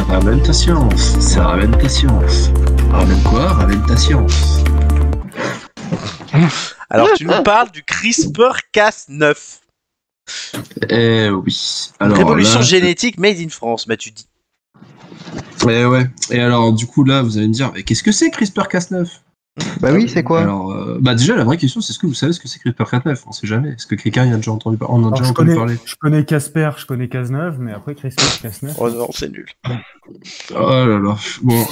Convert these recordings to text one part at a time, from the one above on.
Ramène ta science, ça ramène ta science. Ramène quoi? Ramène ta science. Alors, tu nous parles du CRISPR-Cas9. Eh oui. Alors Révolution là, génétique made in France, m'as-tu dit. eh ouais. Et alors, du coup, là, vous allez me dire, mais qu'est-ce que c'est CRISPR-Cas9? Bah oui, c'est quoi? Alors, déjà, la vraie question, c'est est-ce que vous savez ce que c'est CRISPR-Cas9? On sait jamais. Est-ce que quelqu'un y a déjà entendu parler? On en a Alors, déjà entendu parler. je connais Casper, je connais Cazeneuve, mais après CRISPR, Cas9. Oh non, c'est nul. Oh là là. Bon,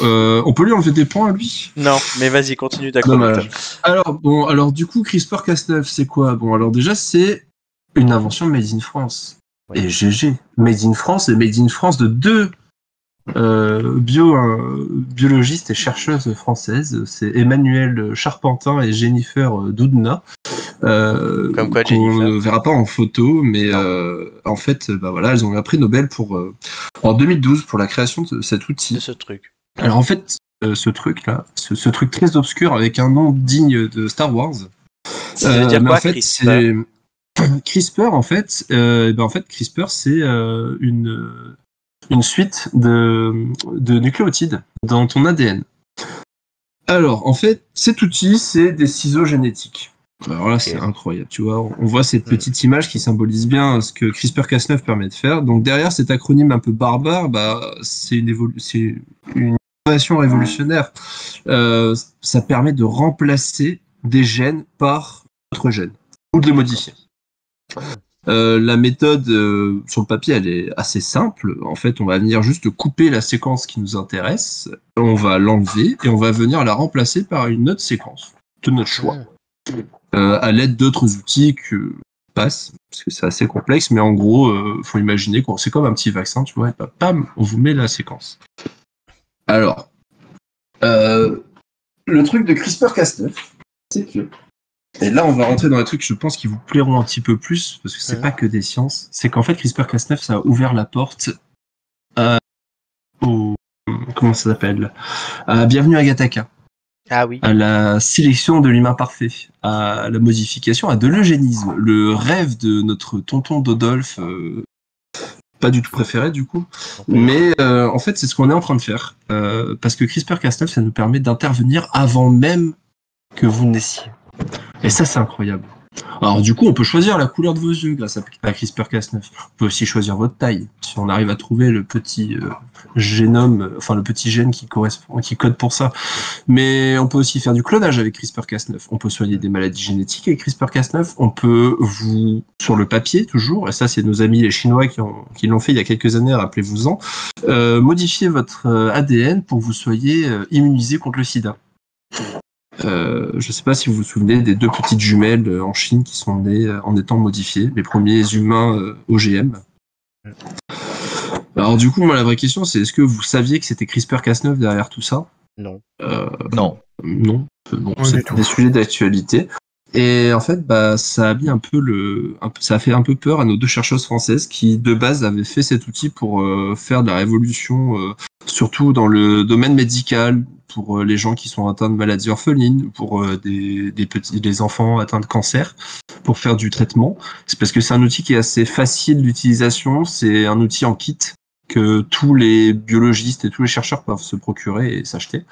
on peut lui enlever des points à lui? Non, mais vas-y, continue ta Dommage. chronique. Alors du coup, CRISPR-Cas9, c'est quoi? Bon, alors déjà, c'est une invention made in France. Oui. Et GG. Made in France et made in France de deux biologistes et chercheuses françaises. C'est Emmanuel Charpentin et Jennifer Doudna. Comme quoi, qu'on Jennifer. ne verra pas en photo, mais en fait, bah voilà, elles ont eu un prix Nobel en 2012 pour la création de cet C'est outil. ce truc. Alors en fait, ce truc-là, ce truc très obscur avec un nom digne de Star Wars. Ça veut dire mais quoi, en fait, CRISPR? c'est CRISPR. CRISPR, CRISPR, c'est une suite de nucléotides dans ton ADN. Alors, en fait, cet outil, c'est des ciseaux génétiques. Alors là, c'est incroyable, tu vois. On voit cette petite image qui symbolise bien ce que CRISPR-Cas9 permet de faire. Donc derrière cet acronyme un peu barbare, bah, c'est une innovation révolutionnaire. Ça permet de remplacer des gènes par d'autres gènes ou de les modifier. La méthode sur le papier, elle est assez simple. En fait, on va venir juste couper la séquence qui nous intéresse, on va l'enlever et on va venir la remplacer par une autre séquence de notre choix. À l'aide d'autres outils que passe, parce que c'est assez complexe, mais en gros, faut imaginer que c'est comme un petit vaccin, tu vois, et bah, bam, on vous met la séquence. Alors, le truc de CRISPR-Cas9, c'est que, et là on va rentrer dans les trucs, je pense, qui vous plairont un petit peu plus, parce que c'est pas que des sciences, c'est qu'en fait CRISPR-Cas9, ça a ouvert la porte comment ça s'appelle, à Bienvenue à Gattaca. Ah oui. À la sélection de l'humain parfait, à la modification, à de l'eugénisme, le rêve de notre tonton Dodolphe, pas du tout préféré du coup, mais en fait c'est ce qu'on est en train de faire, parce que CRISPR-Cas9 ça nous permet d'intervenir avant même que vous naissiez. Et ça c'est incroyable. Alors du coup on peut choisir la couleur de vos yeux grâce à CRISPR-Cas9. On peut aussi choisir votre taille, si on arrive à trouver le petit génome, enfin le petit gène qui correspond, qui code pour ça. Mais on peut aussi faire du clonage avec CRISPR-Cas9. On peut soigner des maladies génétiques avec CRISPR-Cas9. On peut sur le papier toujours, et ça c'est nos amis les Chinois qui l'ont fait il y a quelques années, rappelez-vous-en, modifier votre ADN pour que vous soyez immunisé contre le sida. Je sais pas si vous vous souvenez des deux petites jumelles en Chine qui sont nées en étant modifiées, les premiers humains OGM. Alors du coup, moi la vraie question c'est est-ce que vous saviez que c'était CRISPR-Cas9 derrière tout ça? Non. Non. Non. Bon, c'est des sujets d'actualité. Et en fait, bah, ça a mis ça a fait un peu peur à nos deux chercheuses françaises qui, de base, avaient fait cet outil pour faire de la révolution, surtout dans le domaine médical, pour les gens qui sont atteints de maladies orphelines, pour des enfants atteints de cancer, pour faire du traitement. C'est parce que c'est un outil qui est assez facile d'utilisation. C'est un outil en kit que tous les biologistes et tous les chercheurs peuvent se procurer et s'acheter.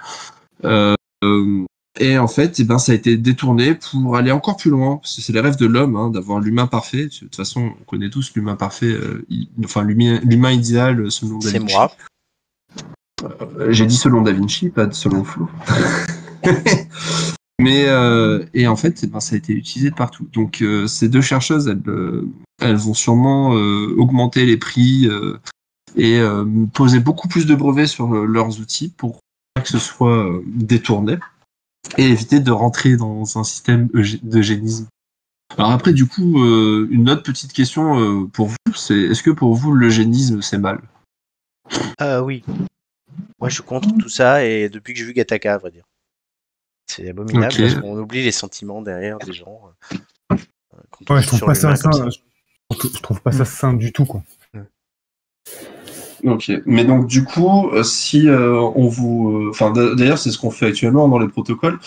Et en fait, ça a été détourné pour aller encore plus loin, parce que c'est les rêves de l'homme, hein, d'avoir l'humain parfait. De toute façon, on connaît tous l'humain parfait, l'humain idéal selon Da Vinci. C'est moi. J'ai dit selon Da Vinci, pas selon Flo. Mais et en fait, ça a été utilisé de partout. Donc ces deux chercheuses, elles vont sûrement augmenter les prix et poser beaucoup plus de brevets sur leurs outils pour que ce soit détourné. Et éviter de rentrer dans un système d'eugénisme. Alors après, du coup, une autre petite question pour vous, c'est est-ce que pour vous, l'eugénisme, c'est mal? Oui. Moi, je suis contre tout ça, et depuis que j'ai vu Gattaca, à vrai dire. C'est abominable, Ok. parce qu'on oublie les sentiments derrière des gens. Ouais, je trouve pas ça sain. Je trouve pas ça sain du tout, quoi. Ok, mais donc du coup, si on vous, enfin d'ailleurs c'est ce qu'on fait actuellement dans les protocoles,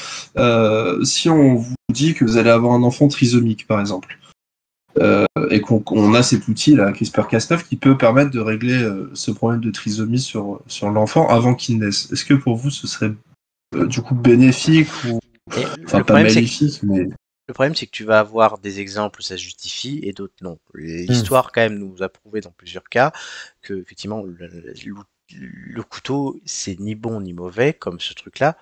si on vous dit que vous allez avoir un enfant trisomique par exemple, et qu'on a cet outil là, CRISPR-Cas9, qui peut permettre de régler ce problème de trisomie sur l'enfant avant qu'il naisse. Est-ce que pour vous ce serait du coup bénéfique ou enfin pas maléfique, mais le problème, c'est que tu vas avoir des exemples où ça se justifie et d'autres non. L'histoire, quand même, nous a prouvé dans plusieurs cas que, effectivement, le couteau, c'est ni bon ni mauvais, comme ce truc-là.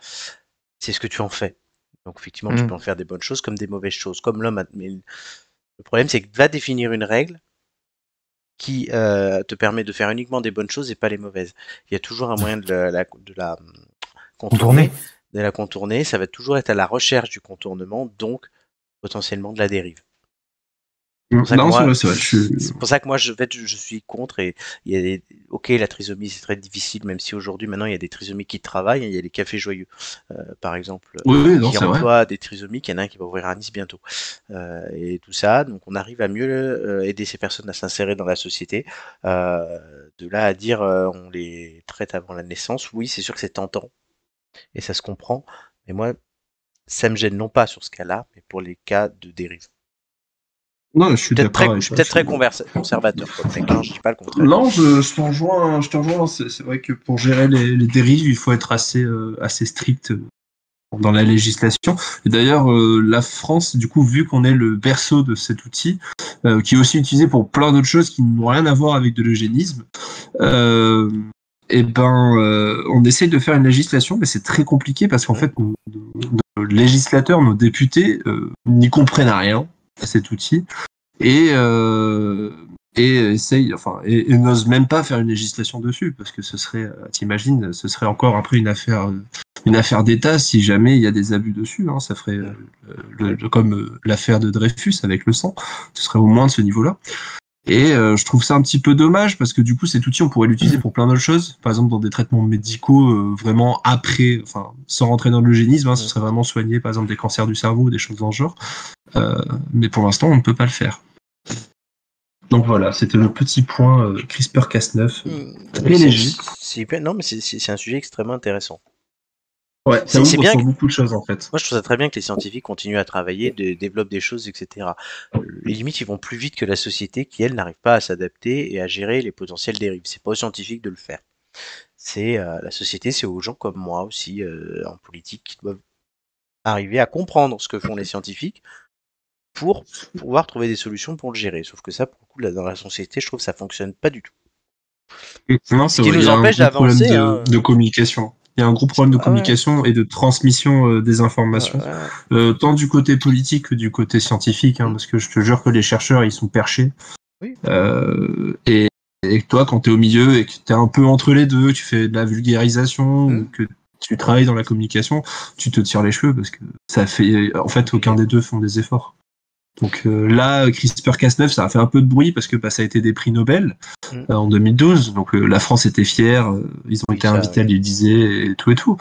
C'est ce que tu en fais. Donc, effectivement, tu peux en faire des bonnes choses comme des mauvaises choses, comme l'homme. Mais le problème, c'est que va définir une règle qui te permet de faire uniquement des bonnes choses et pas les mauvaises. Il y a toujours un moyen de la contourner. De la contourner, ça va toujours être à la recherche du contournement, donc potentiellement de la dérive. C'est pour ça que moi, je suis contre. Et il y a ok, la trisomie, c'est très difficile, même si aujourd'hui, maintenant, il y a des trisomiques qui travaillent. Il y a les cafés joyeux, par exemple, qui emploient des trisomiques. Il y en a un qui va ouvrir à Nice bientôt. Et tout ça, donc on arrive à mieux aider ces personnes à s'insérer dans la société. De là à dire on les traite avant la naissance, oui, c'est sûr que c'est tentant. Et ça se comprend. Mais moi, ça me gêne non pas sur ce cas-là, mais pour les cas de dérive. Non, je suis peut-être très conservateur, je dis pas le contraire. Non, je te rejoins. C'est vrai que pour gérer les dérives, il faut être assez strict dans la législation. Et d'ailleurs, la France, du coup, vu qu'on est le berceau de cet outil, qui est aussi utilisé pour plein d'autres choses qui n'ont rien à voir avec de l'eugénisme, on essaye de faire une législation, mais c'est très compliqué parce qu'en fait, nos législateurs, nos députés, n'y comprennent rien à cet outil et n'osent même pas faire une législation dessus parce que ce serait, t'imagines, ce serait encore après une affaire d'État si jamais il y a des abus dessus. Ça ferait comme l'affaire de Dreyfus avec le sang. Ce serait au moins de ce niveau-là. Et je trouve ça un petit peu dommage parce que du coup cet outil on pourrait l'utiliser pour plein d'autres choses, par exemple dans des traitements médicaux vraiment après, enfin sans rentrer dans l'eugénisme, ce serait vraiment soigner par exemple des cancers du cerveau ou des choses dans ce genre, mais pour l'instant on ne peut pas le faire. Donc voilà, c'était le petit point CRISPR-Cas9 très léger. Non mais c'est un sujet extrêmement intéressant. Ouais, ça ouvre sur beaucoup de choses en fait. Moi je trouve ça très bien que les scientifiques continuent à travailler, développent des choses, etc. Les limites ils vont plus vite que la société qui elle n'arrive pas à s'adapter et à gérer les potentielles dérives. C'est pas aux scientifiques de le faire. C'est la société, c'est aux gens comme moi aussi en politique qui doivent arriver à comprendre ce que font les scientifiques pour pouvoir trouver des solutions pour le gérer. Sauf que ça, pour le coup, là, dans la société, je trouve que ça fonctionne pas du tout. Non, ce qui nous empêche d'avancer. De communication. Il y a un gros problème de communication et de transmission des informations, tant du côté politique que du côté scientifique, parce que je te jure que les chercheurs, ils sont perchés. Oui. Et toi, quand tu es au milieu et que tu es un peu entre les deux, tu fais de la vulgarisation ou que tu travailles dans la communication, tu te tires les cheveux parce que ça fait, en fait, aucun des deux font des efforts. Donc là, CRISPR-Cas9, ça a fait un peu de bruit parce que ça a été des prix Nobel en 2012. Donc la France était fière, ils ont été invités à l'Élysée et tout.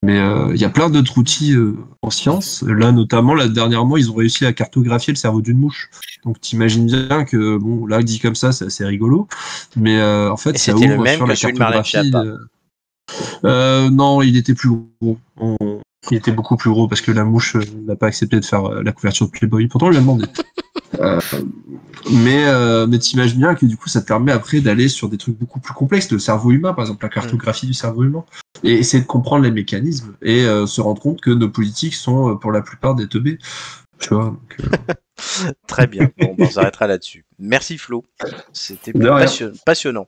Mais il y a plein d'autres outils en science. Là, notamment, dernièrement, ils ont réussi à cartographier le cerveau d'une mouche. Donc t'imagines bien que, bon, là, dit comme ça, c'est assez rigolo. Mais en fait, ça ouvre sur la cartographie. Non, il était plus gros. Il était beaucoup plus gros parce que la mouche n'a pas accepté de faire la couverture de Playboy. Pourtant, on lui a demandé. Mais t'imagines bien que du coup, ça te permet après d'aller sur des trucs beaucoup plus complexes, le cerveau humain, par exemple la cartographie du cerveau humain, et essayer de comprendre les mécanismes et se rendre compte que nos politiques sont pour la plupart des teubés. Tu vois. Donc, Très bien. Bon, on s'arrêtera là-dessus. Merci Flo. C'était passionnant.